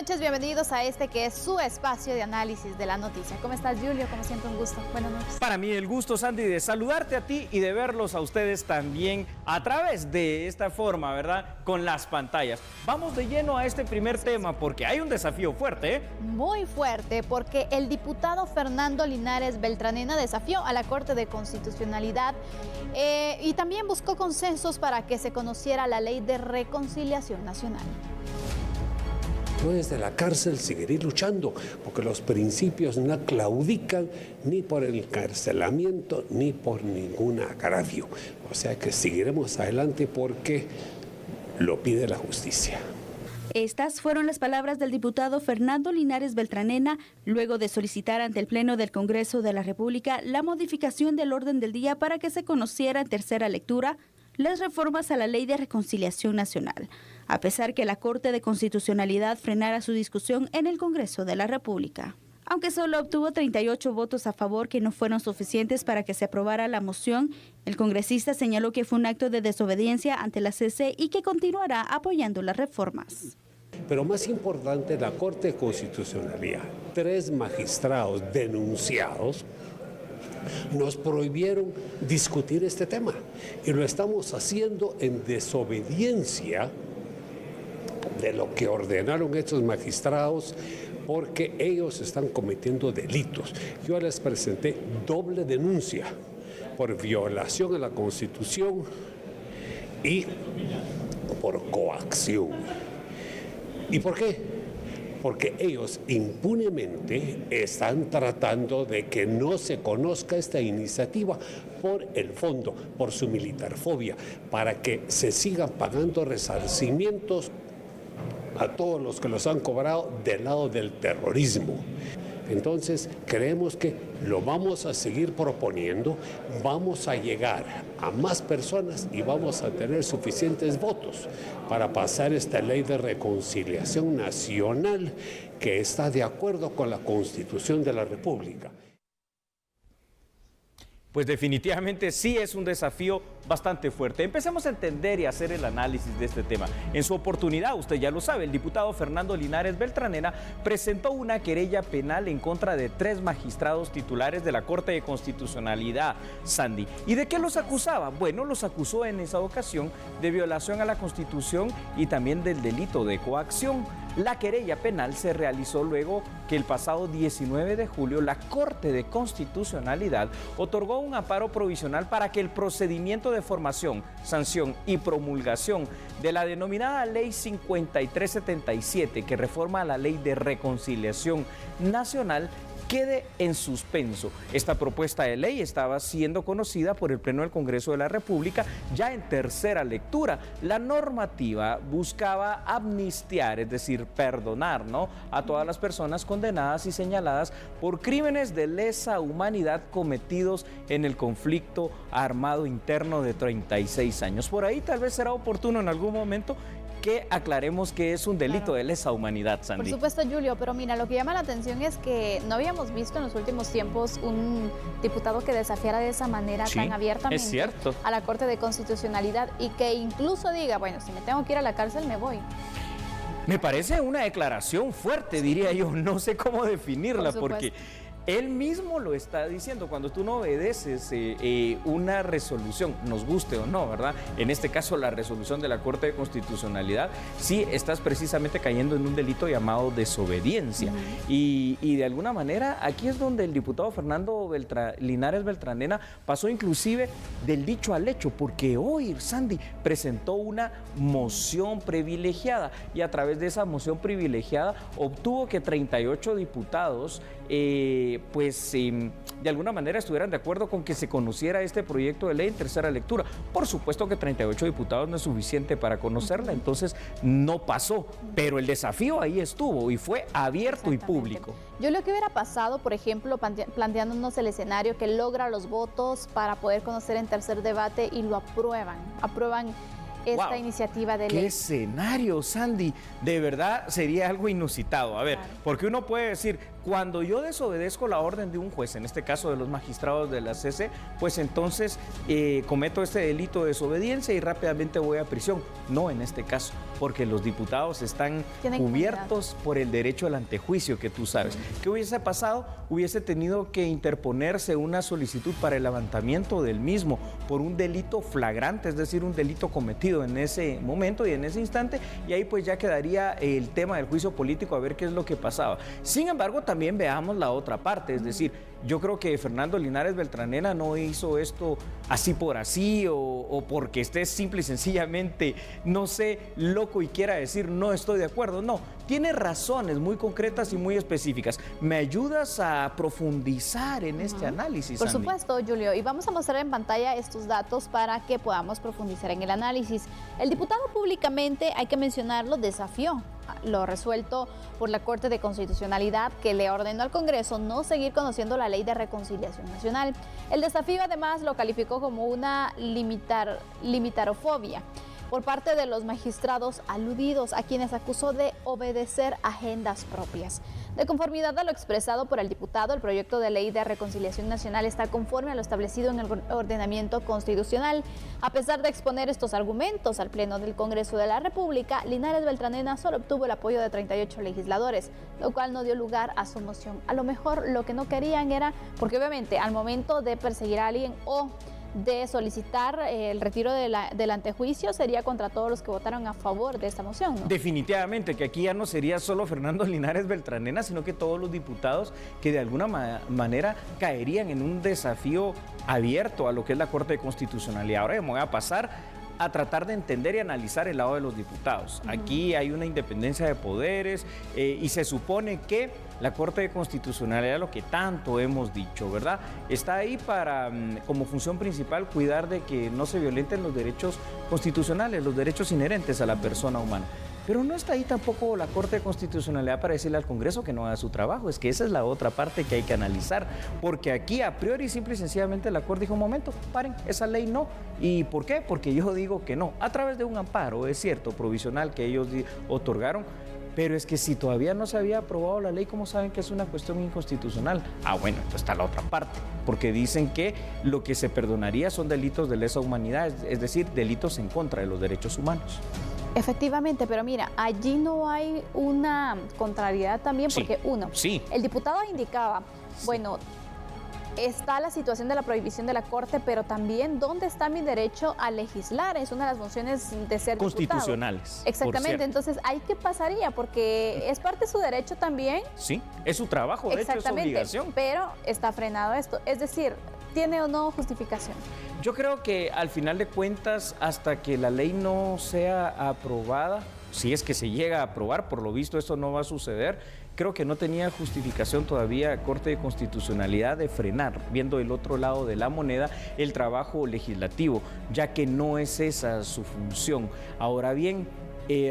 noches, bienvenidos a este que es su espacio de análisis de la noticia. ¿Cómo estás, Julio? Como siempre, un gusto. Buenas noches. Para mí el gusto, Sandy, de saludarte a ti y de verlos a ustedes también a través de esta forma, ¿verdad? Con las pantallas. Vamos de lleno a este primer tema porque hay un desafío fuerte, ¿eh? Muy fuerte, porque el diputado Fernando Linares Beltranena desafió a la Corte de Constitucionalidad y también buscó consensos para que se conociera la Ley de Reconciliación Nacional. No desde la cárcel seguiré luchando, porque los principios no claudican ni por el encarcelamiento ni por ningún agravio. O sea que seguiremos adelante porque lo pide la justicia. Estas fueron las palabras del diputado Fernando Linares Beltranena luego de solicitar ante el Pleno del Congreso de la República la modificación del orden del día para que se conociera en tercera lectura las reformas a la Ley de Reconciliación Nacional, a pesar que la Corte de Constitucionalidad frenara su discusión en el Congreso de la República. Aunque solo obtuvo 38 votos a favor que no fueron suficientes para que se aprobara la moción, el congresista señaló que fue un acto de desobediencia ante la CC y que continuará apoyando las reformas. Pero más importante, la Corte de Constitucionalidad, 3 magistrados denunciados, nos prohibieron discutir este tema y lo estamos haciendo en desobediencia de lo que ordenaron estos magistrados porque ellos están cometiendo delitos. Yo les presenté doble denuncia por violación a la Constitución y por coacción. ¿Y por qué? Porque ellos impunemente están tratando de que no se conozca esta iniciativa por el fondo, por su militarfobia, para que se sigan pagando resarcimientos a todos los que los han cobrado del lado del terrorismo. Entonces, creemos que lo vamos a seguir proponiendo, vamos a llegar a más personas y vamos a tener suficientes votos para pasar esta ley de reconciliación nacional que está de acuerdo con la Constitución de la República. Pues definitivamente sí es un desafío bastante fuerte. Empecemos a entender y hacer el análisis de este tema. En su oportunidad, usted ya lo sabe, el diputado Fernando Linares Beltranena presentó una querella penal en contra de 3 magistrados titulares de la Corte de Constitucionalidad, Sandy. ¿Y de qué los acusaba? Bueno, los acusó en esa ocasión de violación a la Constitución y también del delito de coacción. La querella penal se realizó luego que el pasado 19 de julio la Corte de Constitucionalidad otorgó un amparo provisional para que el procedimiento de formación, sanción y promulgación de la denominada Ley 5377, que reforma la Ley de Reconciliación Nacional, quede en suspenso. Esta propuesta de ley estaba siendo conocida por el Pleno del Congreso de la República ya en tercera lectura. La normativa buscaba amnistiar, es decir, perdonar, ¿no?, a todas las personas condenadas y señaladas por crímenes de lesa humanidad cometidos en el conflicto armado interno de 36 años. Por ahí tal vez será oportuno en algún momento que aclaremos que es un delito de lesa humanidad, Sandy. Por supuesto, Julio, pero mira, lo que llama la atención es que no habíamos visto en los últimos tiempos un diputado que desafiara de esa manera tan abiertamente a la Corte de Constitucionalidad y que incluso diga, bueno, si me tengo que ir a la cárcel, me voy. Me parece una declaración fuerte, diría yo, no sé cómo definirla, porque él mismo lo está diciendo. Cuando tú no obedeces una resolución, nos guste o no, ¿verdad? En este caso, la resolución de la Corte de Constitucionalidad, sí estás precisamente cayendo en un delito llamado desobediencia. Y de alguna manera, aquí es donde el diputado Fernando Linares Beltranena pasó inclusive del dicho al hecho, porque hoy, Sandy, presentó una moción privilegiada y a través de esa moción privilegiada obtuvo que 38 diputados de alguna manera estuvieran de acuerdo con que se conociera este proyecto de ley en tercera lectura. Por supuesto que 38 diputados no es suficiente para conocerla, entonces no pasó, pero el desafío ahí estuvo y fue abierto y público. Yo lo que hubiera pasado, por ejemplo, planteándonos el escenario que logra los votos para poder conocer en tercer debate y lo aprueban esta iniciativa de ley. ¡Qué escenario, Sandy! De verdad sería algo inusitado. A ver, porque uno puede decir, Cuando yo desobedezco la orden de un juez, en este caso de los magistrados de la CC, pues entonces cometo este delito de desobediencia y rápidamente voy a prisión. No en este caso, porque los diputados están cubiertos por el derecho al antejuicio, que tú sabes. ¿Qué hubiese pasado? Hubiese tenido que interponerse una solicitud para el levantamiento del mismo por un delito flagrante, es decir, un delito cometido en ese momento y en ese instante, y ahí pues ya quedaría el tema del juicio político a ver qué es lo que pasaba. Sin embargo, también veamos la otra parte, es decir, yo creo que Fernando Linares Beltranena no hizo esto así por así o porque esté simple y sencillamente, no sé, loco y quiera decir no estoy de acuerdo. No, tiene razones muy concretas y muy específicas. ¿Me ayudas a profundizar en este análisis, Por Andy? supuesto, Julio, y vamos a mostrar en pantalla estos datos para que podamos profundizar en el análisis. El diputado públicamente, hay que mencionarlo, desafió lo resuelto por la Corte de Constitucionalidad, que le ordenó al Congreso no seguir conociendo la Ley de Reconciliación Nacional. El desafío además lo calificó como una limitarofobia por parte de los magistrados aludidos, a quienes acusó de obedecer agendas propias. De conformidad a lo expresado por el diputado, el proyecto de ley de reconciliación nacional está conforme a lo establecido en el ordenamiento constitucional. A pesar de exponer estos argumentos al Pleno del Congreso de la República, Linares Beltranena solo obtuvo el apoyo de 38 legisladores, lo cual no dio lugar a su moción. A lo mejor lo que no querían era, porque obviamente al momento de perseguir a alguien o de solicitar el retiro del antejuicio sería contra todos los que votaron a favor de esta moción, ¿no? Definitivamente, que aquí ya no sería solo Fernando Linares Beltranena, sino que todos los diputados que de alguna manera caerían en un desafío abierto a lo que es la Corte de Constitucionalidad. Ahora me voy a pasar a tratar de entender y analizar el lado de los diputados. Aquí hay una independencia de poderes y se supone que la Corte de Constitucionalidad, lo que tanto hemos dicho, ¿verdad? Está ahí para, como función principal, cuidar de que no se violenten los derechos constitucionales, los derechos inherentes a la persona humana. Pero no está ahí tampoco la Corte de Constitucionalidad para decirle al Congreso que no haga su trabajo. Es que esa es la otra parte que hay que analizar. Porque aquí, a priori, simple y sencillamente, la Corte dijo, un momento, paren, esa ley no. ¿Y por qué? Porque yo digo que no. A través de un amparo, es cierto, provisional que ellos otorgaron. Pero es que si todavía no se había aprobado la ley, ¿cómo saben que es una cuestión inconstitucional? Ah, bueno, entonces está la otra parte, porque dicen que lo que se perdonaría son delitos de lesa humanidad, es decir, delitos en contra de los derechos humanos. Efectivamente, pero mira, allí no hay una contrariedad también, porque el diputado indicaba, bueno, está la situación de la prohibición de la Corte, pero también ¿dónde está mi derecho a legislar? Es una de las funciones de ser constitucionales. Diputado. Exactamente, entonces ¿ahí qué pasaría? Porque es parte de su derecho también. Sí, es su trabajo, de hecho es su obligación. Pero está frenado esto, es decir, ¿tiene o no justificación? Yo creo que al final de cuentas, hasta que la ley no sea aprobada, si es que se llega a aprobar, por lo visto esto no va a suceder, creo que no tenía justificación todavía Corte de Constitucionalidad de frenar, viendo el otro lado de la moneda, el trabajo legislativo, ya que no es esa su función. Ahora bien,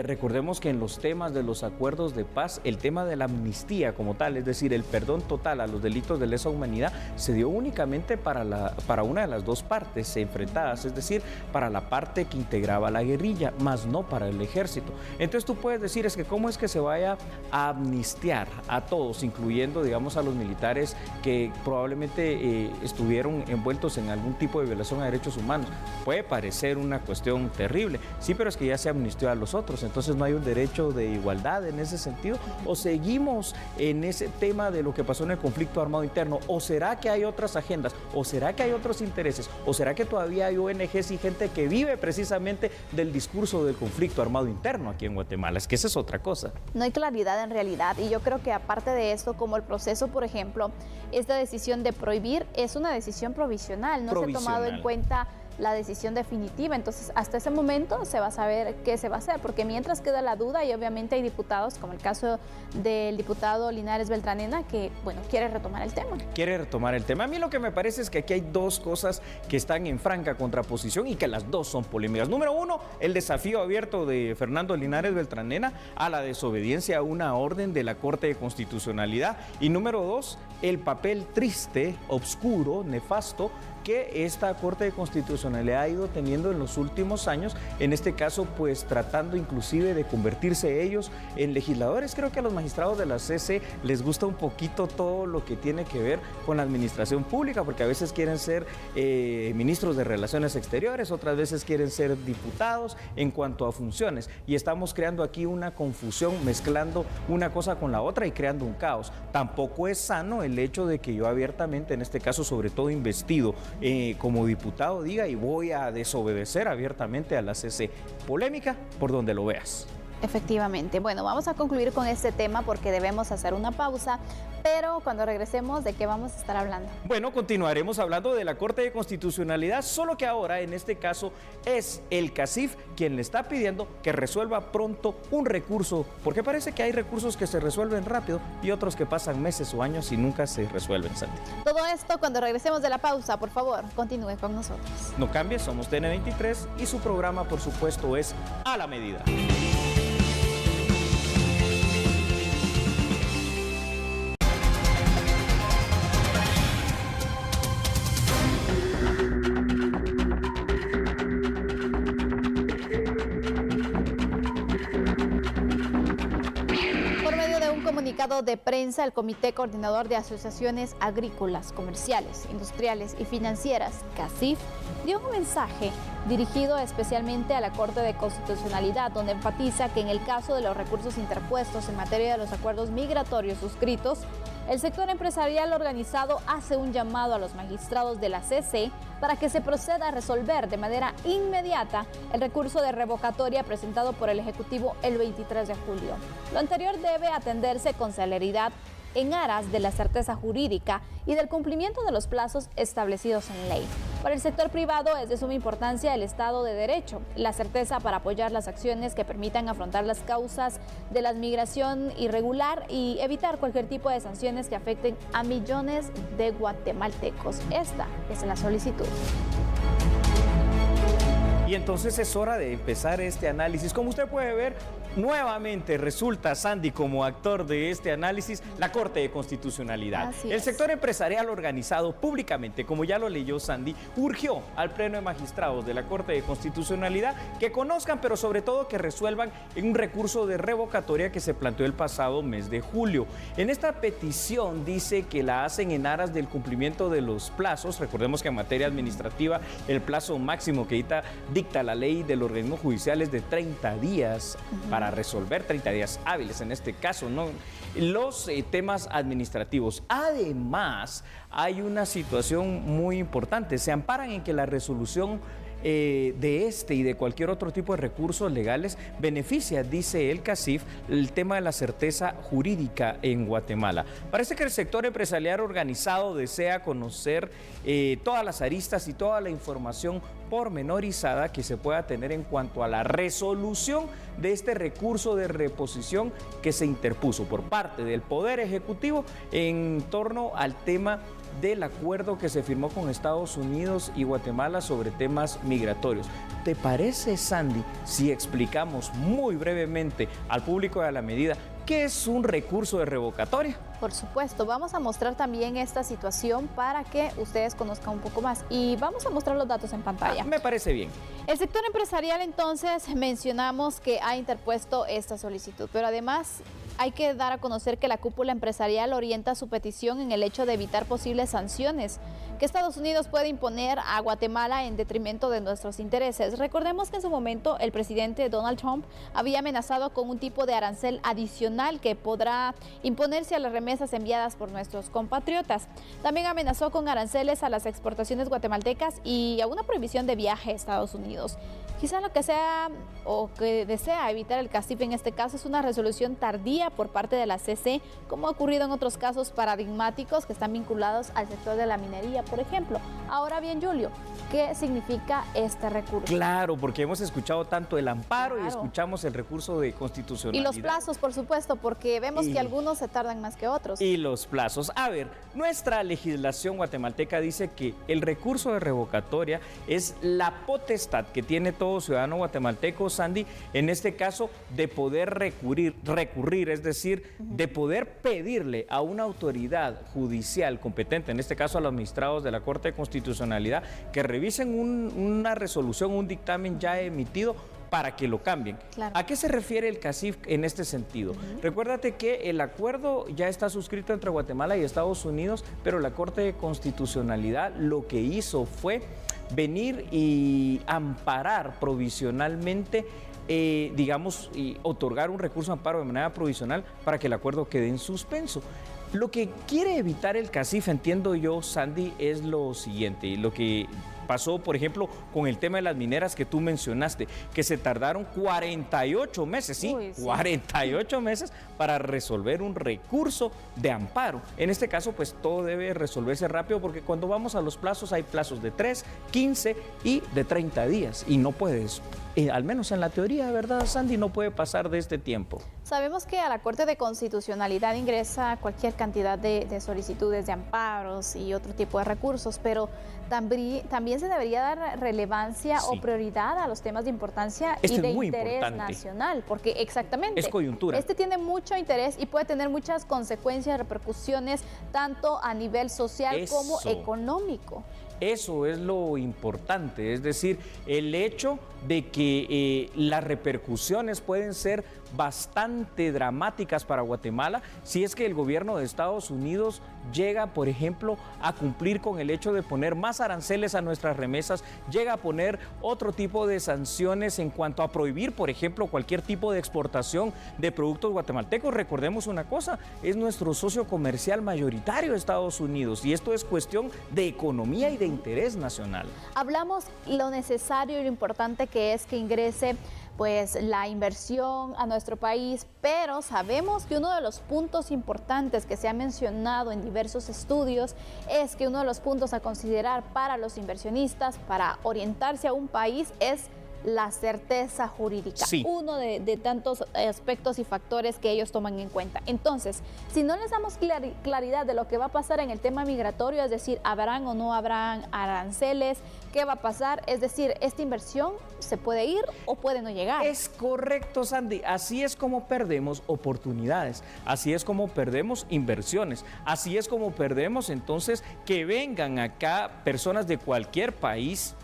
recordemos que en los temas de los acuerdos de paz, el tema de la amnistía como tal, es decir, el perdón total a los delitos de lesa humanidad, se dio únicamente para una de las dos partes enfrentadas, es decir, para la parte que integraba la guerrilla, más no para el ejército. Entonces tú puedes decir, es que cómo es que se vaya a amnistiar a todos, incluyendo, digamos, a los militares que probablemente estuvieron envueltos en algún tipo de violación a derechos humanos. Puede parecer una cuestión terrible, sí, pero es que ya se amnistió a los otros. Entonces no hay un derecho de igualdad en ese sentido, o seguimos en ese tema de lo que pasó en el conflicto armado interno, o será que hay otras agendas, o será que hay otros intereses, o será que todavía hay ONGs y gente que vive precisamente del discurso del conflicto armado interno aquí en Guatemala. Es que esa es otra cosa. No hay claridad en realidad, y yo creo que aparte de esto, como el proceso, por ejemplo, esta decisión de prohibir es una decisión provisional, no se ha tomado en cuenta la decisión definitiva, entonces hasta ese momento se va a saber qué se va a hacer, porque mientras queda la duda, y obviamente hay diputados, como el caso del diputado Linares Beltranena, que, bueno, quiere retomar el tema. Quiere retomar el tema. A mí lo que me parece es que aquí hay dos cosas que están en franca contraposición y que las dos son polémicas. Número uno, el desafío abierto de Fernando Linares Beltranena a la desobediencia a una orden de la Corte de Constitucionalidad. Y número dos, el papel triste, oscuro, nefasto, que esta Corte de Constitucionalidad constitucionalidad ha ido teniendo en los últimos años, en este caso pues tratando inclusive de convertirse ellos en legisladores. Creo que a los magistrados de la CC les gusta un poquito todo lo que tiene que ver con la administración pública, porque a veces quieren ser ministros de Relaciones Exteriores, otras veces quieren ser diputados en cuanto a funciones, y estamos creando aquí una confusión, mezclando una cosa con la otra y creando un caos. Tampoco es sano el hecho de que yo abiertamente, en este caso sobre todo investido como diputado, diga y voy a desobedecer abiertamente a la CC. Polémica por donde lo veas. Efectivamente. Bueno, vamos a concluir con este tema porque debemos hacer una pausa, pero cuando regresemos, ¿de qué vamos a estar hablando? Bueno, continuaremos hablando de la Corte de Constitucionalidad, solo que ahora, en este caso, es el CACIF quien le está pidiendo que resuelva pronto un recurso, porque parece que hay recursos que se resuelven rápido y otros que pasan meses o años y nunca se resuelven, Sandy. Todo esto cuando regresemos de la pausa, por favor, continúe con nosotros. No cambies, somos TN23 y su programa, por supuesto, es A la Medida. De prensa, el Comité Coordinador de Asociaciones Agrícolas, Comerciales, Industriales y Financieras, CACIF, dio un mensaje dirigido especialmente a la Corte de Constitucionalidad, donde enfatiza que en el caso de los recursos interpuestos en materia de los acuerdos migratorios suscritos, el sector empresarial organizado hace un llamado a los magistrados de la CC para que se proceda a resolver de manera inmediata el recurso de revocatoria presentado por el Ejecutivo el 23 de julio. Lo anterior debe atenderse con celeridad en aras de la certeza jurídica y del cumplimiento de los plazos establecidos en ley. Para el sector privado es de suma importancia el Estado de Derecho, la certeza para apoyar las acciones que permitan afrontar las causas de la migración irregular y evitar cualquier tipo de sanciones que afecten a millones de guatemaltecos. Esta es la solicitud. Y entonces es hora de empezar este análisis. Como usted puede ver, nuevamente resulta Sandy como actor de este análisis la Corte de Constitucionalidad. El sector empresarial organizado públicamente, como ya lo leyó Sandy, urgió al Pleno de Magistrados de la Corte de Constitucionalidad que conozcan, pero sobre todo que resuelvan en un recurso de revocatoria que se planteó el pasado mes de julio. En esta petición dice que la hacen en aras del cumplimiento de los plazos. Recordemos que en materia administrativa el plazo máximo que dicta la ley del organismo judicial es de 30 días para resolver, 30 días hábiles en este caso, ¿no? Los temas administrativos. Además, hay una situación muy importante. Se amparan en que la resolución de este y de cualquier otro tipo de recursos legales beneficia, dice el CACIF, el tema de la certeza jurídica en Guatemala. Parece que el sector empresarial organizado desea conocer todas las aristas y toda la información pormenorizada que se pueda tener en cuanto a la resolución de este recurso de reposición que se interpuso por parte del Poder Ejecutivo en torno al tema del acuerdo que se firmó con Estados Unidos y Guatemala sobre temas migratorios. ¿Te parece, Sandy, si explicamos muy brevemente al público de A la Medida qué es un recurso de revocatoria? Por supuesto, vamos a mostrar también esta situación para que ustedes conozcan un poco más y vamos a mostrar los datos en pantalla. Me parece bien. El sector empresarial, entonces, mencionamos que ha interpuesto esta solicitud, pero además hay que dar a conocer que la cúpula empresarial orienta su petición en el hecho de evitar posibles sanciones que Estados Unidos puede imponer a Guatemala en detrimento de nuestros intereses. Recordemos que en su momento el presidente Donald Trump había amenazado con un tipo de arancel adicional que podrá imponerse a las remesas enviadas por nuestros compatriotas. También amenazó con aranceles a las exportaciones guatemaltecas y a una prohibición de viaje a Estados Unidos. Quizá lo que sea o que desea evitar el CACIF en este caso es una resolución tardía por parte de la CC, como ha ocurrido en otros casos paradigmáticos que están vinculados al sector de la minería, por ejemplo. Ahora bien, Julio, ¿qué significa este recurso? Claro, porque hemos escuchado tanto el amparo y escuchamos el recurso de constitucionalidad. Y los plazos, por supuesto, porque vemos que algunos se tardan más que otros. Y los plazos. A ver, nuestra legislación guatemalteca dice que el recurso de revocatoria es la potestad que tiene todo ciudadano guatemalteco, Sandy, en este caso de poder recurrir, es es decir, de poder pedirle a una autoridad judicial competente, en este caso a los magistrados de la Corte de Constitucionalidad, que revisen una resolución, un dictamen ya emitido para que lo cambien. Claro. ¿A qué se refiere el CACIF en este sentido? Recuérdate que el acuerdo ya está suscrito entre Guatemala y Estados Unidos, pero la Corte de Constitucionalidad lo que hizo fue venir y amparar provisionalmente, digamos, y otorgar un recurso de amparo de manera provisional para que el acuerdo quede en suspenso. Lo que quiere evitar el CACIF, entiendo yo, Sandy, es lo siguiente, lo que pasó, por ejemplo, con el tema de las mineras que tú mencionaste, que se tardaron 48 meses, ¿sí? Uy, sí. 48 meses para resolver un recurso de amparo. En este caso, pues todo debe resolverse rápido, porque cuando vamos a los plazos hay plazos de 3, 15 y de 30 días. Y no puedes, al menos en la teoría, ¿verdad, Sandy? No puede pasar de este tiempo. Sabemos que a la Corte de Constitucionalidad ingresa cualquier cantidad de solicitudes de amparos y otro tipo de recursos, pero también se debería dar relevancia o prioridad a los temas de importancia y de interés nacional, porque exactamente es coyuntura. Este tiene mucho interés y puede tener muchas consecuencias, repercusiones, tanto a nivel social como económico. Eso es lo importante, es decir, el hecho de que las repercusiones pueden ser bastante dramáticas para Guatemala si es que el gobierno de Estados Unidos llega, por ejemplo, a cumplir con el hecho de poner más aranceles a nuestras remesas, llega a poner otro tipo de sanciones en cuanto a prohibir, por ejemplo, cualquier tipo de exportación de productos guatemaltecos. Recordemos una cosa, es nuestro socio comercial mayoritario Estados Unidos, y esto es cuestión de economía y de interés nacional. Hablamos lo necesario y lo importante que es que ingrese pues la inversión a nuestro país, pero sabemos que uno de los puntos importantes que se ha mencionado en diversos estudios es que uno de los puntos a considerar para los inversionistas, para orientarse a un país, es la certeza jurídica, uno de tantos aspectos y factores que ellos toman en cuenta. Entonces, si no les damos claridad de lo que va a pasar en el tema migratorio, es decir, habrán o no habrán aranceles, qué va a pasar, es decir, esta inversión se puede ir o puede no llegar. Es correcto, Sandy, así es como perdemos oportunidades, así es como perdemos inversiones, así es como perdemos entonces que vengan acá personas de cualquier país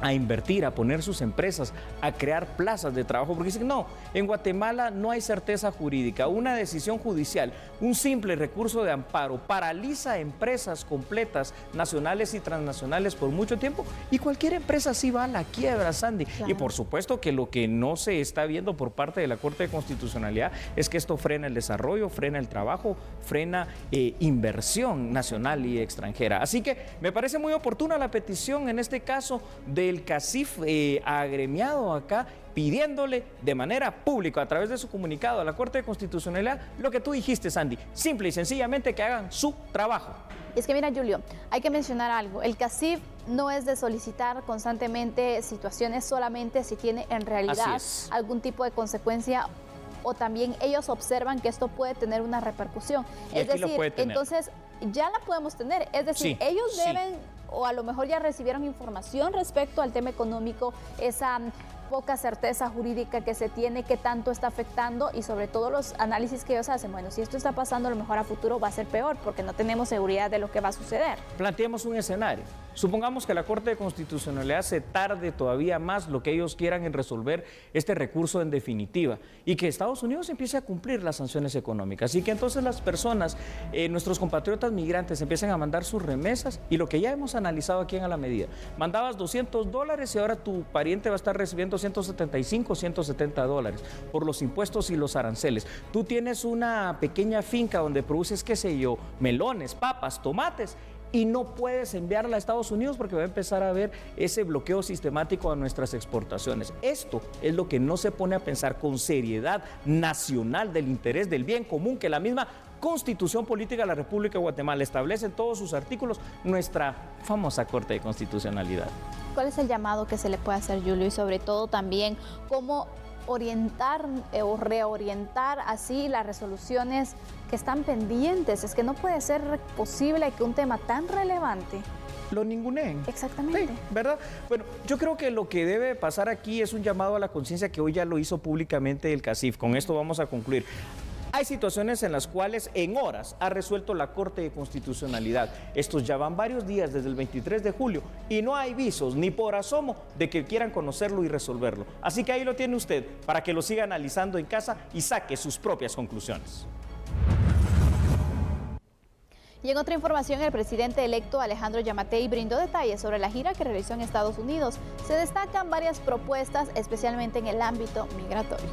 a invertir, a poner sus empresas, a crear plazas de trabajo, porque dicen, no, en Guatemala no hay certeza jurídica, una decisión judicial, un simple recurso de amparo paraliza empresas completas, nacionales y transnacionales por mucho tiempo, y cualquier empresa sí va a la quiebra, Sandy. Claro. Y por supuesto que lo que no se está viendo por parte de la Corte de Constitucionalidad es que esto frena el desarrollo, frena el trabajo, frena inversión nacional y extranjera. Así que me parece muy oportuna la petición, en este caso, del CACIF agremiado acá, pidiéndole de manera pública a través de su comunicado a la Corte de Constitucionalidad lo que tú dijiste, Sandy, simple y sencillamente que hagan su trabajo. Es que mira, Julio, hay que mencionar algo, el CACIF no es de solicitar constantemente situaciones solamente si tiene en realidad algún tipo de consecuencia, o también ellos observan que esto puede tener una repercusión. Es decir, entonces ya la podemos tener, es decir, ellos deben, o a lo mejor ya recibieron información respecto al tema económico, esa poca certeza jurídica que se tiene, que tanto está afectando, y sobre todo los análisis que ellos hacen. Bueno, si esto está pasando, a lo mejor a futuro va a ser peor porque no tenemos seguridad de lo que va a suceder. Planteemos un escenario. Supongamos que la Corte de Constitucionalidad se tarde todavía más lo que ellos quieran en resolver este recurso en definitiva, y que Estados Unidos empiece a cumplir las sanciones económicas, y que entonces las personas, nuestros compatriotas migrantes, empiecen a mandar sus remesas, y lo que ya hemos analizado aquí en A la Medida, mandabas $200 y ahora tu pariente va a estar recibiendo $175, $170 por los impuestos y los aranceles. Tú tienes una pequeña finca donde produces, qué sé yo, melones, papas, tomates, y no puedes enviarla a Estados Unidos porque va a empezar a haber ese bloqueo sistemático a nuestras exportaciones. Esto es lo que no se pone a pensar con seriedad nacional del interés del bien común que la misma Constitución Política de la República de Guatemala establece en todos sus artículos, nuestra famosa Corte de Constitucionalidad. ¿Cuál es el llamado que se le puede hacer, Julio? Y sobre todo también, ¿cómo orientar o reorientar así las resoluciones que están pendientes? Es que no puede ser posible que un tema tan relevante lo ninguneen. Exactamente. Sí, ¿verdad? Bueno, yo creo que lo que debe pasar aquí es un llamado a la conciencia que hoy ya lo hizo públicamente el CACIF. Con esto vamos a concluir. Hay situaciones en las cuales en horas ha resuelto la Corte de Constitucionalidad. Estos ya van varios días desde el 23 de julio y no hay visos ni por asomo de que quieran conocerlo y resolverlo. Así que ahí lo tiene usted para que lo siga analizando en casa y saque sus propias conclusiones. Y en otra información, el presidente electo Alejandro Yamatei brindó detalles sobre la gira que realizó en Estados Unidos. Se destacan varias propuestas, especialmente en el ámbito migratorio.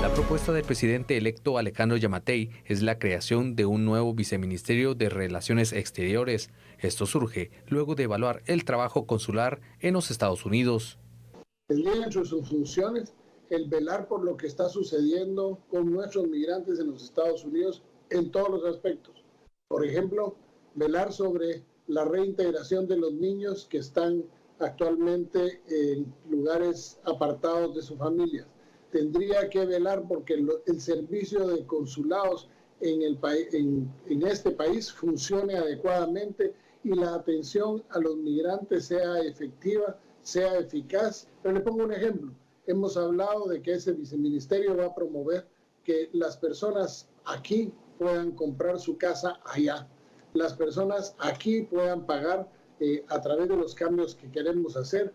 La propuesta del presidente electo Alejandro Yamatei es la creación de un nuevo viceministerio de Relaciones Exteriores. Esto surge luego de evaluar el trabajo consular en los Estados Unidos. Tendría entre sus funciones el velar por lo que está sucediendo con nuestros migrantes en los Estados Unidos en todos los aspectos. Por ejemplo, velar sobre la reintegración de los niños que están actualmente en lugares apartados de sus familias. Tendría que velar porque el servicio de consulados en este país funcione adecuadamente y la atención a los migrantes sea efectiva, sea eficaz. Pero le pongo un ejemplo. Hemos hablado de que ese viceministerio va a promover que las personas aquí puedan comprar su casa allá. Las personas aquí puedan pagar a través de los cambios que queremos hacer,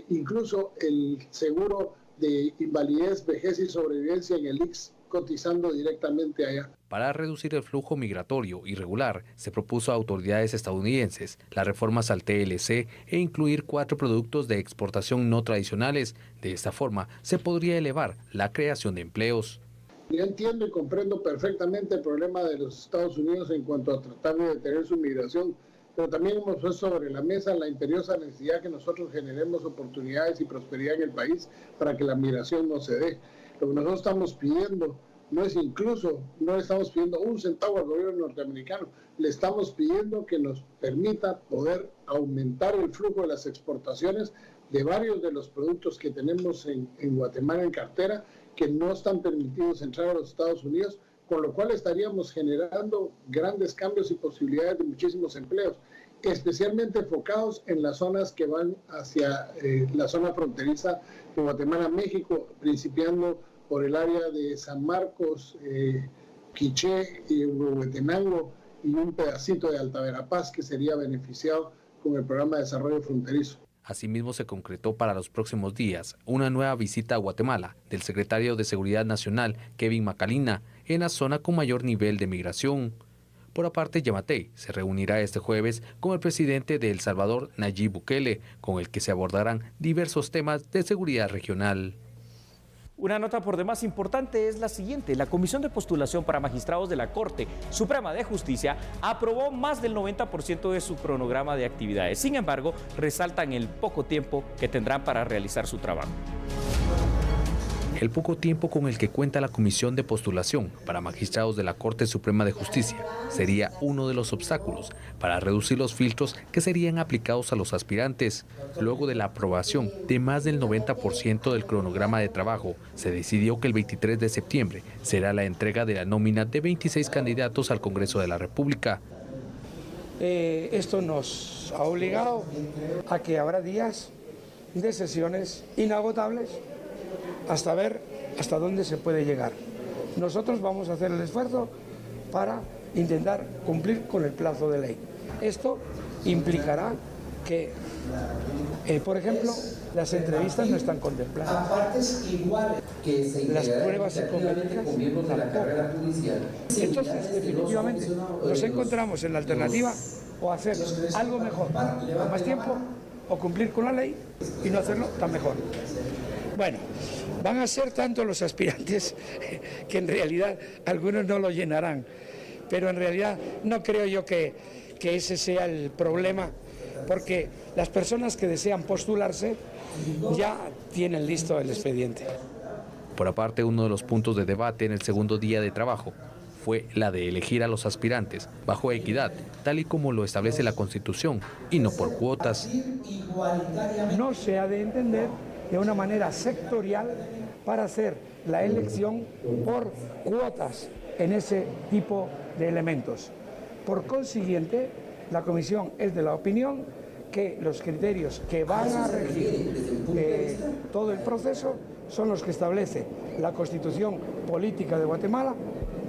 incluso el seguro de invalidez, vejez y sobrevivencia en el ICS, cotizando directamente allá. Para reducir el flujo migratorio irregular, se propuso a autoridades estadounidenses las reformas al TLC e incluir 4 productos de exportación no tradicionales. De esta forma, se podría elevar la creación de empleos. Yo entiendo y comprendo perfectamente el problema de los Estados Unidos en cuanto a tratar de detener su migración, pero también hemos puesto sobre la mesa la imperiosa necesidad que nosotros generemos oportunidades y prosperidad en el país para que la migración no se dé. Lo que nosotros estamos pidiendo no le estamos pidiendo un centavo al gobierno norteamericano, le estamos pidiendo que nos permita poder aumentar el flujo de las exportaciones de varios de los productos que tenemos en Guatemala en cartera, que no están permitidos entrar a los Estados Unidos, con lo cual estaríamos generando grandes cambios y posibilidades de muchísimos empleos, especialmente enfocados en las zonas que van hacia la zona fronteriza de Guatemala-México, principiando por el área de San Marcos, Quiché y Huehuetenango y un pedacito de Alta Verapaz que sería beneficiado con el programa de desarrollo fronterizo. Asimismo, se concretó para los próximos días una nueva visita a Guatemala del secretario de Seguridad Nacional, Kevin Macalina, en la zona con mayor nivel de migración. Por aparte, Yamatei se reunirá este jueves con el presidente de El Salvador, Nayib Bukele, con el que se abordarán diversos temas de seguridad regional. Una nota por demás importante es la siguiente. La Comisión de Postulación para Magistrados de la Corte Suprema de Justicia aprobó más del 90% de su cronograma de actividades. Sin embargo, resaltan el poco tiempo que tendrán para realizar su trabajo. El poco tiempo con el que cuenta la Comisión de Postulación para Magistrados de la Corte Suprema de Justicia sería uno de los obstáculos para reducir los filtros que serían aplicados a los aspirantes. Luego de la aprobación de más del 90% del cronograma de trabajo, se decidió que el 23 de septiembre será la entrega de la nómina de 26 candidatos al Congreso de la República. Esto nos ha obligado a que habrá días de sesiones inagotables hasta ver hasta dónde se puede llegar. Nosotros vamos a hacer el esfuerzo para intentar cumplir con el plazo de ley. Esto implicará que, por ejemplo, las entrevistas no están contempladas. Las pruebas psicométricas tampoco. Entonces, definitivamente, nos encontramos en la alternativa o hacer algo mejor con más tiempo o cumplir con la ley y no hacerlo tan mejor. Bueno, van a ser tanto los aspirantes que en realidad algunos no lo llenarán, pero en realidad no creo yo que ese sea el problema, porque las personas que desean postularse ya tienen listo el expediente. Por aparte, uno de los puntos de debate en el segundo día de trabajo fue la de elegir a los aspirantes bajo equidad, tal y como lo establece la Constitución, y no por cuotas. No se ha de entender de una manera sectorial para hacer la elección por cuotas en ese tipo de elementos. Por consiguiente, la Comisión es de la opinión que los criterios que van a regir todo el proceso son los que establece la Constitución Política de Guatemala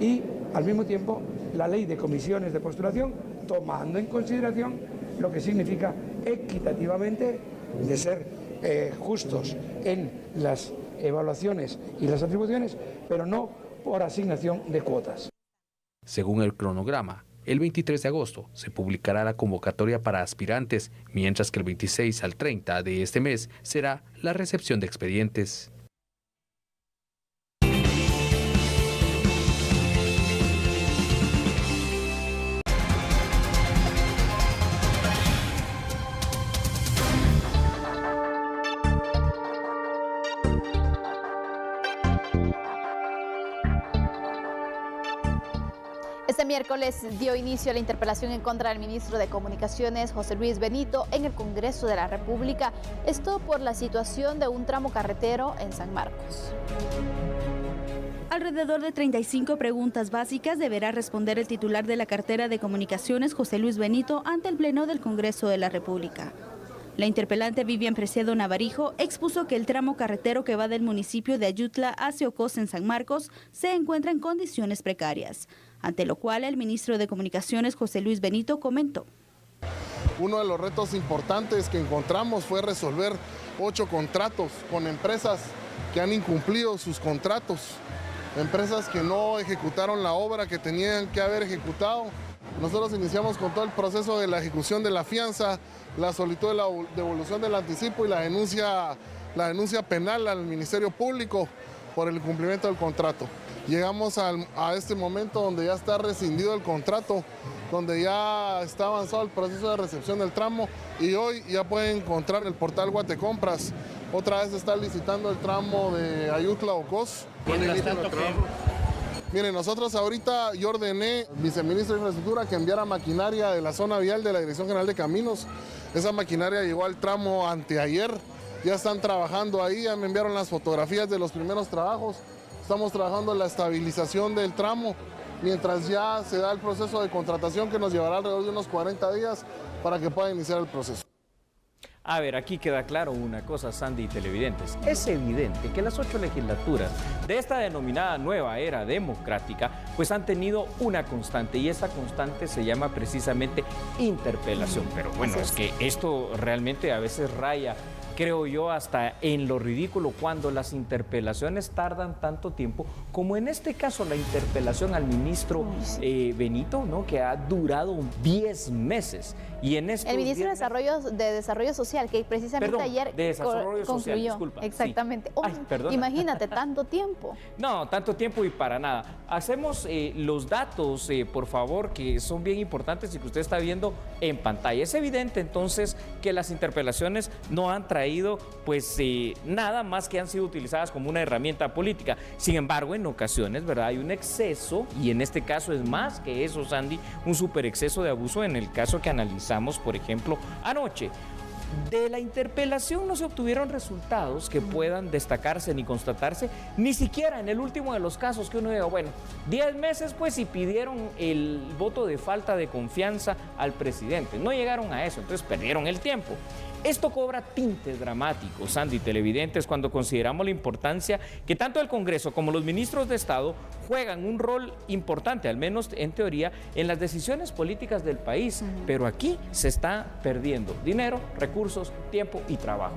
y al mismo tiempo la ley de comisiones de postulación, tomando en consideración lo que significa equitativamente de ser justos en las evaluaciones y las atribuciones, pero no por asignación de cuotas. Según el cronograma, el 23 de agosto se publicará la convocatoria para aspirantes, mientras que el 26 al 30 de este mes será la recepción de expedientes. Este miércoles dio inicio a la interpelación en contra del ministro de Comunicaciones, José Luis Benito, en el Congreso de la República. Esto por la situación de un tramo carretero en San Marcos. Alrededor de 35 preguntas básicas deberá responder el titular de la cartera de Comunicaciones, José Luis Benito, ante el Pleno del Congreso de la República. La interpelante Vivian Preciado Navarijo expuso que el tramo carretero que va del municipio de Ayutla hacia Ocos en San Marcos se encuentra en condiciones precarias, ante lo cual el ministro de Comunicaciones, José Luis Benito, comentó. Uno de los retos importantes que encontramos fue resolver 8 contratos con empresas que han incumplido sus contratos, empresas que no ejecutaron la obra que tenían que haber ejecutado. Nosotros iniciamos con todo el proceso de la ejecución de la fianza, la solicitud de la devolución del anticipo y la denuncia penal al Ministerio Público por el incumplimiento del contrato. Llegamos a este momento donde ya está rescindido el contrato, donde ya está avanzado el proceso de recepción del tramo y hoy ya pueden encontrar el portal Guatecompras. Otra vez está licitando el tramo de Ayutla a Ocos. Miren, nosotros ahorita yo ordené al viceministro de Infraestructura que enviara maquinaria de la zona vial de la Dirección General de Caminos. Esa maquinaria llegó al tramo anteayer, ya están trabajando ahí, ya me enviaron las fotografías de los primeros trabajos. Estamos trabajando en la estabilización del tramo, mientras ya se da el proceso de contratación que nos llevará alrededor de unos 40 días para que pueda iniciar el proceso. A ver, aquí queda claro una cosa, Sandy y televidentes. Es evidente que las 8 legislaturas de esta denominada nueva era democrática pues han tenido una constante y esa constante se llama precisamente interpelación. Pero bueno, es que esto realmente a veces raya, creo yo, hasta en lo ridículo cuando las interpelaciones tardan tanto tiempo, como en este caso la interpelación al ministro Benito, ¿no? Que ha durado 10 meses. Y en estos el ministro de Desarrollo Social, que precisamente ayer concluyó. Disculpa, exactamente. Sí. Imagínate, tanto tiempo. No, tanto tiempo y para nada. Hacemos los datos, por favor, que son bien importantes y que usted está viendo en pantalla. Es evidente entonces que las interpelaciones no han traído pues nada más que han sido utilizadas como una herramienta política. Sin embargo, en ocasiones, ¿verdad? Hay un exceso y en este caso es más que eso, Sandy, un super exceso de abuso en el caso que analizamos, por ejemplo, anoche. De la interpelación no se obtuvieron resultados que puedan destacarse ni constatarse, ni siquiera en el último de los casos que uno diga, bueno, 10 meses pues y pidieron el voto de falta de confianza al presidente. No llegaron a eso, entonces perdieron el tiempo. Esto cobra tintes dramáticos, Sandy, televidentes, cuando consideramos la importancia que tanto el Congreso como los ministros de Estado juegan un rol importante, al menos en teoría, en las decisiones políticas del país. Pero aquí se está perdiendo dinero, recursos, tiempo y trabajo.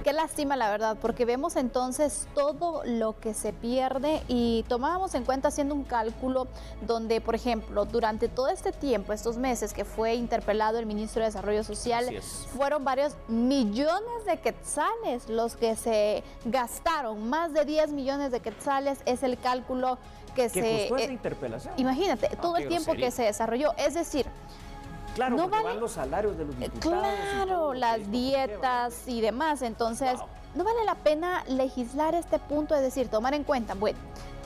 Qué lástima, la verdad, porque vemos entonces todo lo que se pierde y tomábamos en cuenta haciendo un cálculo donde, por ejemplo, durante todo este tiempo, estos meses que fue interpelado el ministro de Desarrollo Social, fueron varios millones de quetzales los que se gastaron, más de 10 millones de quetzales es el cálculo que se... costó esa interpelación. Imagínate, todo el tiempo que se desarrolló, es decir... Claro, no porque van los salarios de los diputados. Claro, las dietas y demás. Entonces, ¿no vale la pena legislar este punto? Es decir, tomar en cuenta, bueno,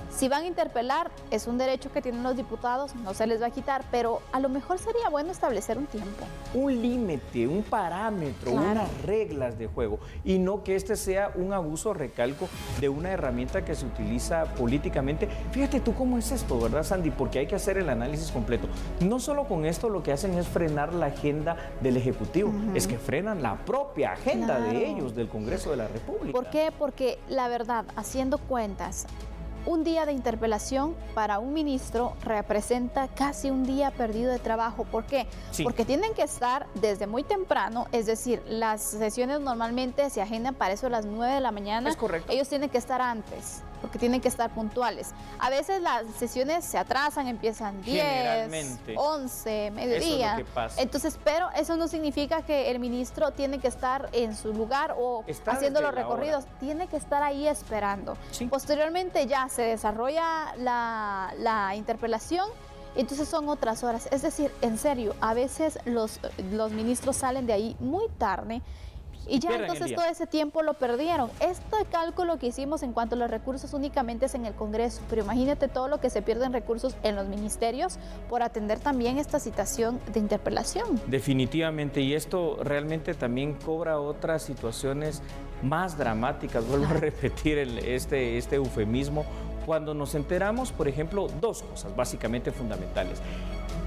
si van a interpelar, es un derecho que tienen los diputados, no se les va a quitar, pero a lo mejor sería bueno establecer un tiempo. Un límite, un parámetro, unas reglas de juego, y no que este sea un abuso, recalco, de una herramienta que se utiliza políticamente. Fíjate tú cómo es esto, ¿verdad, Sandy? Porque hay que hacer el análisis completo. No solo con esto lo que hacen es frenar la agenda del Ejecutivo, es que frenan la propia agenda de ellos, del Congreso de la República. ¿Por qué? Porque la verdad, haciendo cuentas, un día de interpelación para un ministro representa casi un día perdido de trabajo. ¿Por qué? Sí. Porque tienen que estar desde muy temprano, es decir, las sesiones normalmente se agendan para eso a las 9 de la mañana. Es correcto. Ellos tienen que estar antes, porque tienen que estar puntuales. A veces las sesiones se atrasan, empiezan 10, 11, mediodía. Eso es lo que pasa. Entonces, pero eso no significa que el ministro tiene que estar en su lugar o haciendo los recorridos. Tiene que estar ahí esperando. Sí. Posteriormente ya se desarrolla la interpelación. Entonces son otras horas. Es decir, en serio, a veces los ministros salen de ahí muy tarde. Y ya entonces todo ese tiempo lo perdieron. Este cálculo que hicimos en cuanto a los recursos únicamente es en el Congreso, pero imagínate todo lo que se pierde en recursos en los ministerios por atender también esta situación de interpelación. Definitivamente, y esto realmente también cobra otras situaciones más dramáticas. Vuelvo a repetir este eufemismo. Cuando nos enteramos, por ejemplo, dos cosas básicamente fundamentales.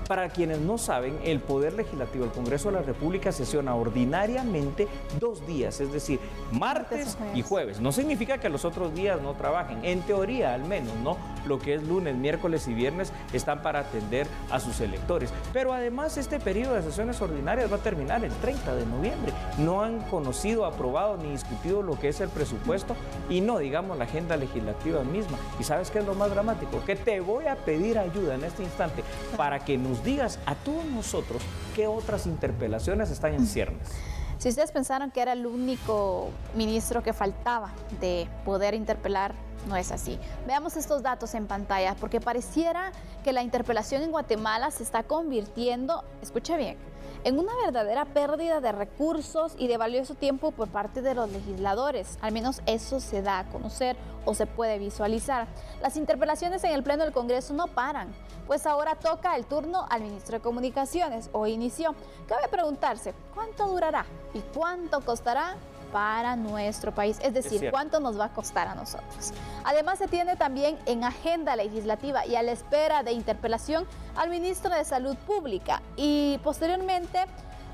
Para quienes no saben, el Poder Legislativo, el Congreso de la República, sesiona ordinariamente 2 días, es decir, martes y jueves. No significa que los otros días no trabajen, en teoría al menos, ¿no? Lo que es lunes, miércoles y viernes están para atender a sus electores. Pero además este periodo de sesiones ordinarias va a terminar el 30 de noviembre. No han conocido, aprobado ni discutido lo que es el presupuesto y no, digamos, la agenda legislativa misma. ¿Y sabes qué es lo más dramático? Que te voy a pedir ayuda en este instante para que nos digas a todos nosotros qué otras interpelaciones están en ciernes. Si ustedes pensaron que era el único ministro que faltaba de poder interpelar, no es así. Veamos estos datos en pantalla, porque pareciera que la interpelación en Guatemala se está convirtiendo, escuche bien, en una verdadera pérdida de recursos y de valioso tiempo por parte de los legisladores. Al menos eso se da a conocer o se puede visualizar. Las interpelaciones en el Pleno del Congreso no paran, pues ahora toca el turno al ministro de Comunicaciones, o inició. Cabe preguntarse, ¿cuánto durará y cuánto costará para nuestro país? Es decir, ¿cuánto nos va a costar a nosotros? Además, se tiene también en agenda legislativa y a la espera de interpelación al ministro de Salud Pública, y posteriormente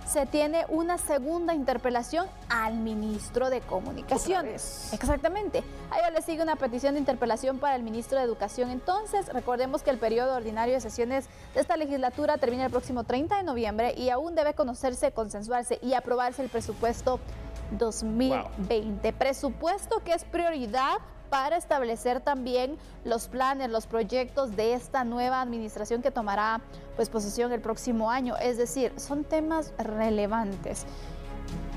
se tiene una segunda interpelación al ministro de Comunicaciones. Exactamente. Ahí le sigue una petición de interpelación para el ministro de Educación. Entonces, recordemos que el periodo ordinario de sesiones de esta legislatura termina el próximo 30 de noviembre y aún debe conocerse, consensuarse y aprobarse el presupuesto 2020. Presupuesto que es prioridad para establecer también los planes, los proyectos de esta nueva administración que tomará posesión el próximo año. Es decir, son temas relevantes.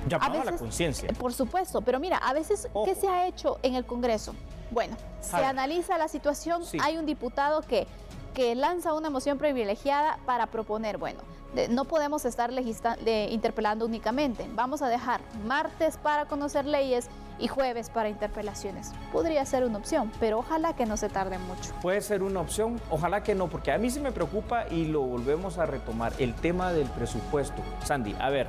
Llamado a la conciencia. Por supuesto, pero mira, a veces, ¿qué se ha hecho en el Congreso? Bueno, se analiza la situación, hay un diputado que lanza una moción privilegiada para proponer, bueno, no podemos estar interpelando únicamente, vamos a dejar martes para conocer leyes y jueves para interpelaciones. Podría ser una opción, pero ojalá que no se tarde mucho. Puede ser una opción, ojalá que no, porque a mí sí me preocupa y lo volvemos a retomar, el tema del presupuesto. Sandy, a ver,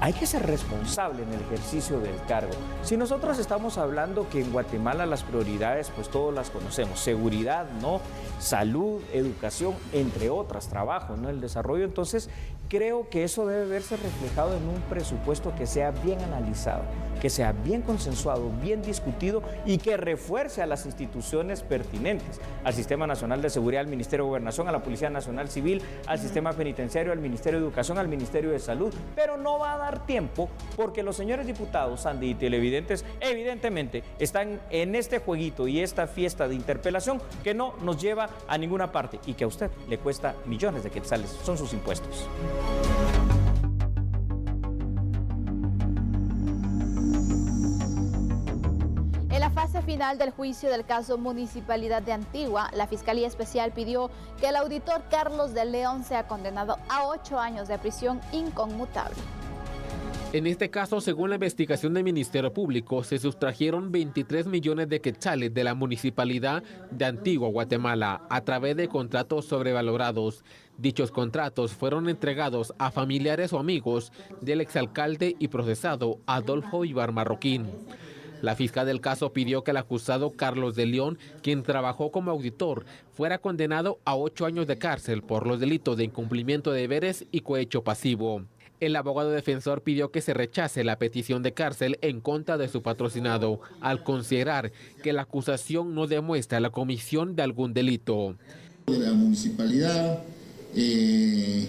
hay que ser responsable en el ejercicio del cargo. Si nosotros estamos hablando que en Guatemala las prioridades, pues todos las conocemos, seguridad, ¿no? Salud, educación, entre otras, trabajo, ¿no? El desarrollo, entonces creo que eso debe verse reflejado en un presupuesto que sea bien analizado, que sea bien consensuado, bien discutido y que refuerce a las instituciones pertinentes, al Sistema Nacional de Seguridad, al Ministerio de Gobernación, a la Policía Nacional Civil, al Sistema Penitenciario, al Ministerio de Educación, al Ministerio de Salud, pero no va a dar tiempo porque los señores diputados, Sandy, y televidentes, evidentemente están en este jueguito y esta fiesta de interpelación que no nos lleva a ninguna parte y que a usted le cuesta millones de quetzales, son sus impuestos. En la fase final del juicio del caso Municipalidad de Antigua, la Fiscalía Especial pidió que el auditor Carlos de León sea condenado a 8 años de prisión inconmutable. En este caso, según la investigación del Ministerio Público, se sustrajeron 23 millones de quetzales de la Municipalidad de Antigua, Guatemala, a través de contratos sobrevalorados. Dichos contratos fueron entregados a familiares o amigos del exalcalde y procesado Adolfo Ibar Marroquín. La fiscal del caso pidió que el acusado Carlos de León, quien trabajó como auditor, fuera condenado a 8 años de cárcel por los delitos de incumplimiento de deberes y cohecho pasivo. El abogado defensor pidió que se rechace la petición de cárcel en contra de su patrocinado, al considerar que la acusación no demuestra la comisión de algún delito. De la municipalidad, en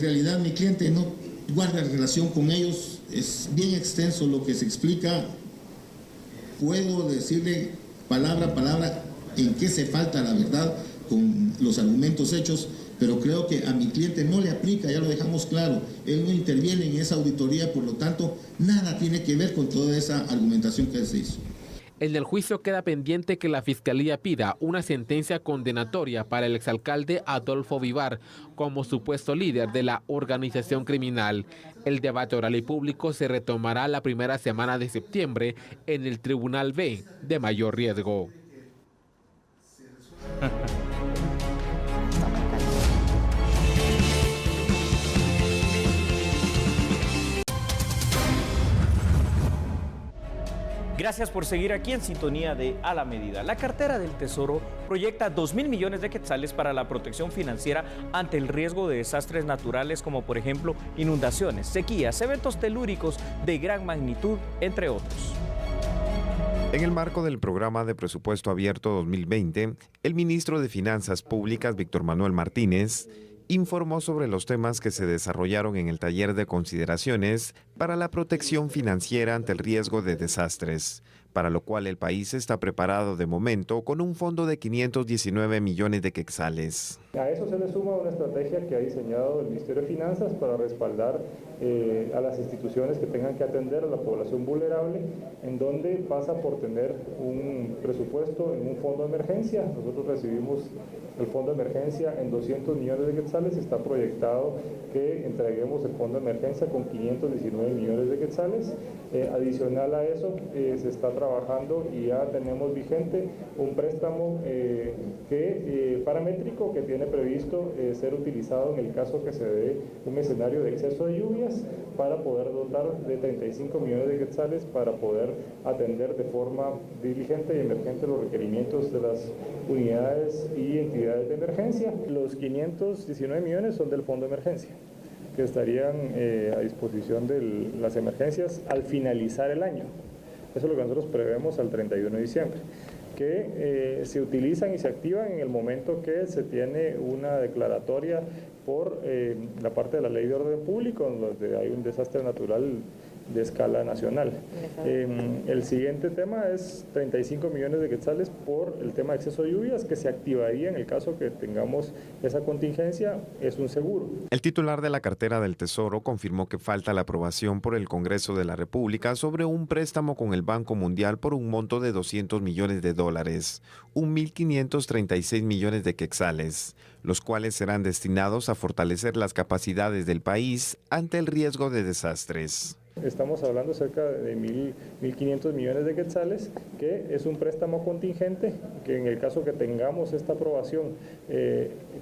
realidad mi cliente no guarda relación con ellos, es bien extenso lo que se explica. Puedo decirle palabra a palabra en qué se falta la verdad con los argumentos hechos, pero creo que a mi cliente no le aplica, ya lo dejamos claro, él no interviene en esa auditoría, por lo tanto, nada tiene que ver con toda esa argumentación que se hizo. En el juicio queda pendiente que la Fiscalía pida una sentencia condenatoria para el exalcalde Adolfo Vivar como supuesto líder de la organización criminal. El debate oral y público se retomará la primera semana de septiembre en el Tribunal B de mayor riesgo. Gracias por seguir aquí en sintonía de A la Medida. La cartera del Tesoro proyecta 2.000 millones de quetzales para la protección financiera ante el riesgo de desastres naturales como por ejemplo inundaciones, sequías, eventos telúricos de gran magnitud, entre otros. En el marco del programa de presupuesto abierto 2020, el ministro de Finanzas Públicas, Víctor Manuel Martínez, informó sobre los temas que se desarrollaron en el taller de consideraciones para la protección financiera ante el riesgo de desastres, para lo cual el país está preparado de momento con un fondo de 519 millones de quetzales. A eso se le suma una estrategia que ha diseñado el Ministerio de Finanzas para respaldar a las instituciones que tengan que atender a la población vulnerable, en donde pasa por tener un presupuesto en un fondo de emergencia. Nosotros recibimos el fondo de emergencia en 200 millones de quetzales, está proyectado que entreguemos el fondo de emergencia con 519 millones de quetzales. Adicional a eso, se está trabajando y ya tenemos vigente un préstamo paramétrico que tiene previsto ser utilizado en el caso que se dé un escenario de exceso de lluvias para poder dotar de 35 millones de quetzales para poder atender de forma diligente y emergente los requerimientos de las unidades y entidades de emergencia. Los 519 millones son del fondo de emergencia, que estarían a disposición de las emergencias al finalizar el año. Eso es lo que nosotros prevemos al 31 de diciembre, que se utilizan y se activan en el momento que se tiene una declaratoria por la parte de la Ley de Orden Público, donde hay un desastre natural de escala nacional. El siguiente tema es 35 millones de quetzales por el tema de exceso de lluvias, que se activaría en el caso que tengamos esa contingencia, es un seguro. El titular de la cartera del Tesoro confirmó que falta la aprobación por el Congreso de la República sobre un préstamo con el Banco Mundial por un monto de $200 millones, 1.536 millones de quetzales, los cuales serán destinados a fortalecer las capacidades del país ante el riesgo de desastres. Estamos hablando cerca de 1.500 millones de quetzales, que es un préstamo contingente, que en el caso que tengamos esta aprobación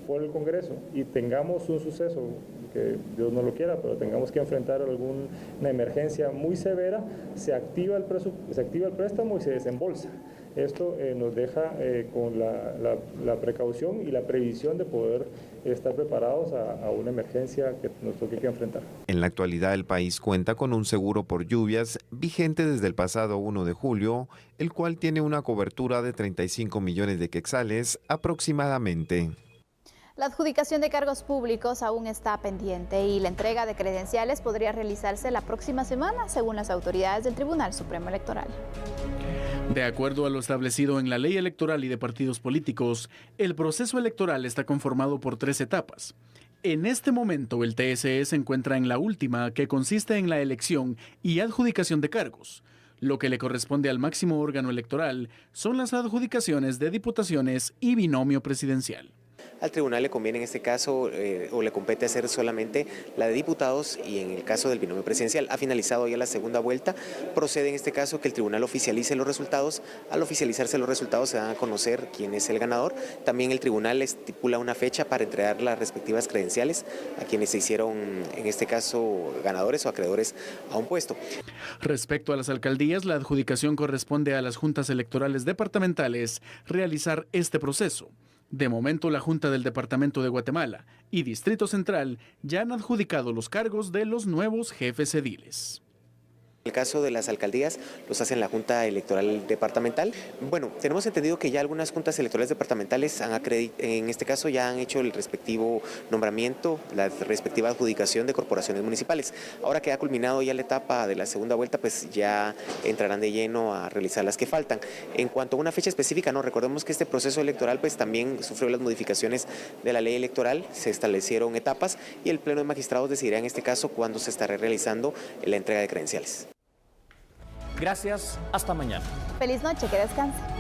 por el Congreso y tengamos un suceso, que Dios no lo quiera, pero tengamos que enfrentar alguna emergencia muy severa, se activa el préstamo y se desembolsa. Esto nos deja con la precaución y la previsión de poder estar preparados a una emergencia que nos toque que enfrentar. En la actualidad el país cuenta con un seguro por lluvias vigente desde el pasado 1 de julio, el cual tiene una cobertura de 35 millones de quetzales aproximadamente. La adjudicación de cargos públicos aún está pendiente y la entrega de credenciales podría realizarse la próxima semana, según las autoridades del Tribunal Supremo Electoral. De acuerdo a lo establecido en la Ley Electoral y de Partidos Políticos, el proceso electoral está conformado por 3 etapas. En este momento, el TSE se encuentra en la última, que consiste en la elección y adjudicación de cargos. Lo que le corresponde al máximo órgano electoral son las adjudicaciones de diputaciones y binomio presidencial. Al tribunal le conviene en este caso o le compete hacer solamente la de diputados y en el caso del binomio presidencial. Ha finalizado ya la segunda vuelta, procede en este caso que el tribunal oficialice los resultados. Al oficializarse los resultados se dan a conocer quién es el ganador. También el tribunal estipula una fecha para entregar las respectivas credenciales a quienes se hicieron en este caso ganadores o acreedores a un puesto. Respecto a las alcaldías, la adjudicación corresponde a las juntas electorales departamentales realizar este proceso. De momento, la Junta del Departamento de Guatemala y Distrito Central ya han adjudicado los cargos de los nuevos jefes ediles. El caso de las alcaldías los hace en la Junta Electoral Departamental. Bueno, tenemos entendido que ya algunas juntas electorales departamentales en este caso ya han hecho el respectivo nombramiento, la respectiva adjudicación de corporaciones municipales. Ahora que ha culminado ya la etapa de la segunda vuelta, pues ya entrarán de lleno a realizar las que faltan. En cuanto a una fecha específica, no, recordemos que este proceso electoral pues también sufrió las modificaciones de la ley electoral, se establecieron etapas y el Pleno de Magistrados decidirá en este caso cuándo se estará realizando la entrega de credenciales. Gracias, hasta mañana. Feliz noche, que descanse.